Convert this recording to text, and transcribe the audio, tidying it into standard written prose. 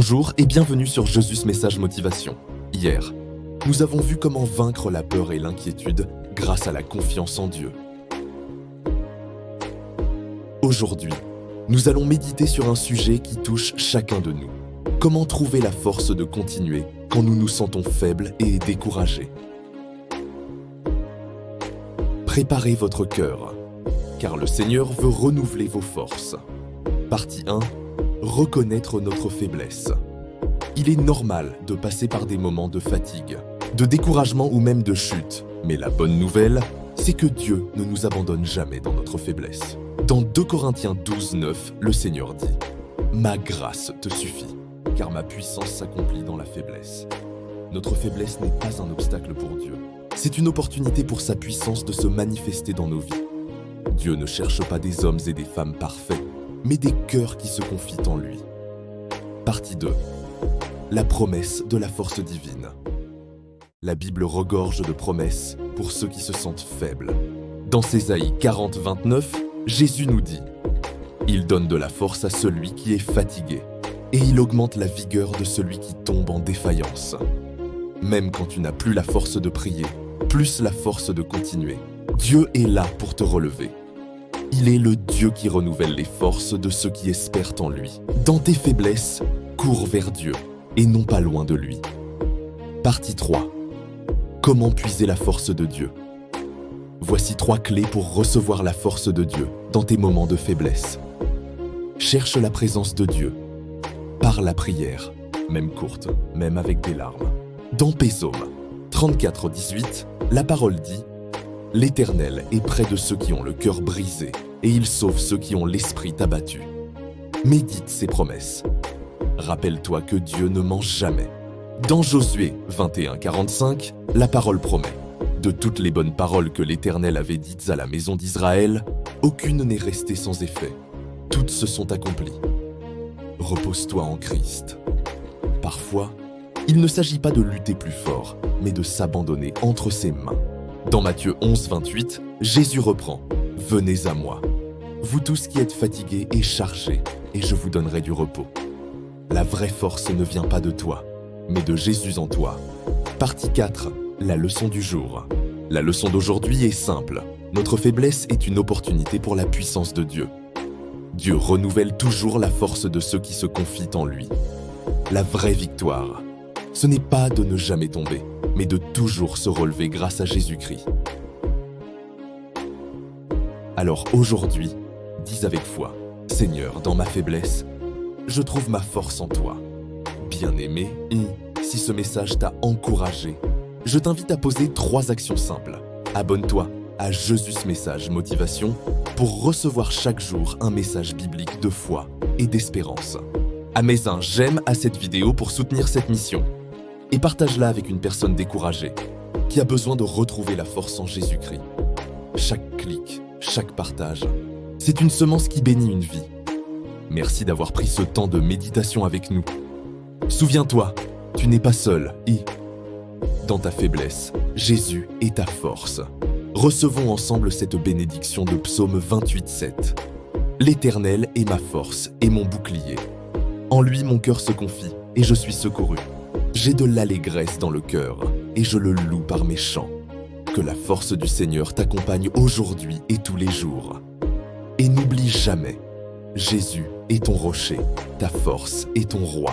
Bonjour et bienvenue sur Josus Message Motivation. Hier, nous avons vu comment vaincre la peur et l'inquiétude grâce à la confiance en Dieu. Aujourd'hui, nous allons méditer sur un sujet qui touche chacun de nous. Comment trouver la force de continuer quand nous nous sentons faibles et découragés? Préparez votre cœur, car le Seigneur veut renouveler vos forces. Partie 1. Reconnaître notre faiblesse. Il est normal de passer par des moments de fatigue, de découragement ou même de chute. Mais la bonne nouvelle, c'est que Dieu ne nous abandonne jamais dans notre faiblesse. Dans 2 Corinthiens 12, 9, le Seigneur dit « Ma grâce te suffit, car ma puissance s'accomplit dans la faiblesse. » Notre faiblesse n'est pas un obstacle pour Dieu. C'est une opportunité pour sa puissance de se manifester dans nos vies. Dieu ne cherche pas des hommes et des femmes parfaits, mais des cœurs qui se confient en lui. Partie 2. La promesse de la force divine. La Bible regorge de promesses pour ceux qui se sentent faibles. Dans Ésaïe 40, 29, Jésus nous dit « Il donne de la force à celui qui est fatigué, et il augmente la vigueur de celui qui tombe en défaillance. » Même quand tu n'as plus la force de prier, plus la force de continuer, Dieu est là pour te relever. Il est le Dieu qui renouvelle les forces de ceux qui espèrent en lui. Dans tes faiblesses, cours vers Dieu et non pas loin de lui. Partie 3. Comment puiser la force de Dieu? Voici 3 clés pour recevoir la force de Dieu dans tes moments de faiblesse. Cherche la présence de Dieu par la prière, même courte, même avec des larmes. Dans Psaume 34, 18, la parole dit « L'Éternel est près de ceux qui ont le cœur brisé, et il sauve ceux qui ont l'esprit abattu. » Médite ses promesses. Rappelle-toi que Dieu ne ment jamais. Dans Josué 21, 45, la parole promet « De toutes les bonnes paroles que l'Éternel avait dites à la maison d'Israël, aucune n'est restée sans effet. Toutes se sont accomplies. » Repose-toi en Christ. Parfois, il ne s'agit pas de lutter plus fort, mais de s'abandonner entre ses mains. Dans Matthieu 11, 28, Jésus reprend « Venez à moi, vous tous qui êtes fatigués et chargés, et je vous donnerai du repos. » La vraie force ne vient pas de toi, mais de Jésus en toi. Partie 4. La leçon du jour. La leçon d'aujourd'hui est simple. Notre faiblesse est une opportunité pour la puissance de Dieu. Dieu renouvelle toujours la force de ceux qui se confient en lui. La vraie victoire, ce n'est pas de ne jamais tomber, mais de toujours se relever grâce à Jésus-Christ. Alors aujourd'hui, dis avec foi, « Seigneur, dans ma faiblesse, je trouve ma force en toi. » Bien-aimé, si ce message t'a encouragé, je t'invite à poser 3 actions simples. Abonne-toi à Josus Message Motivation pour recevoir chaque jour un message biblique de foi et d'espérance. Mets un j'aime à cette vidéo pour soutenir cette mission. Et partage-la avec une personne découragée qui a besoin de retrouver la force en Jésus-Christ. Chaque clic, chaque partage, c'est une semence qui bénit une vie. Merci d'avoir pris ce temps de méditation avec nous. Souviens-toi, tu n'es pas seul et dans ta faiblesse, Jésus est ta force. Recevons ensemble cette bénédiction de Psaume 28, 7. L'Éternel est ma force et mon bouclier. En lui mon cœur se confie et je suis secouru. J'ai de l'allégresse dans le cœur et je le loue par mes chants. Que la force du Seigneur t'accompagne aujourd'hui et tous les jours. Et n'oublie jamais, Jésus est ton rocher, ta force et ton roi.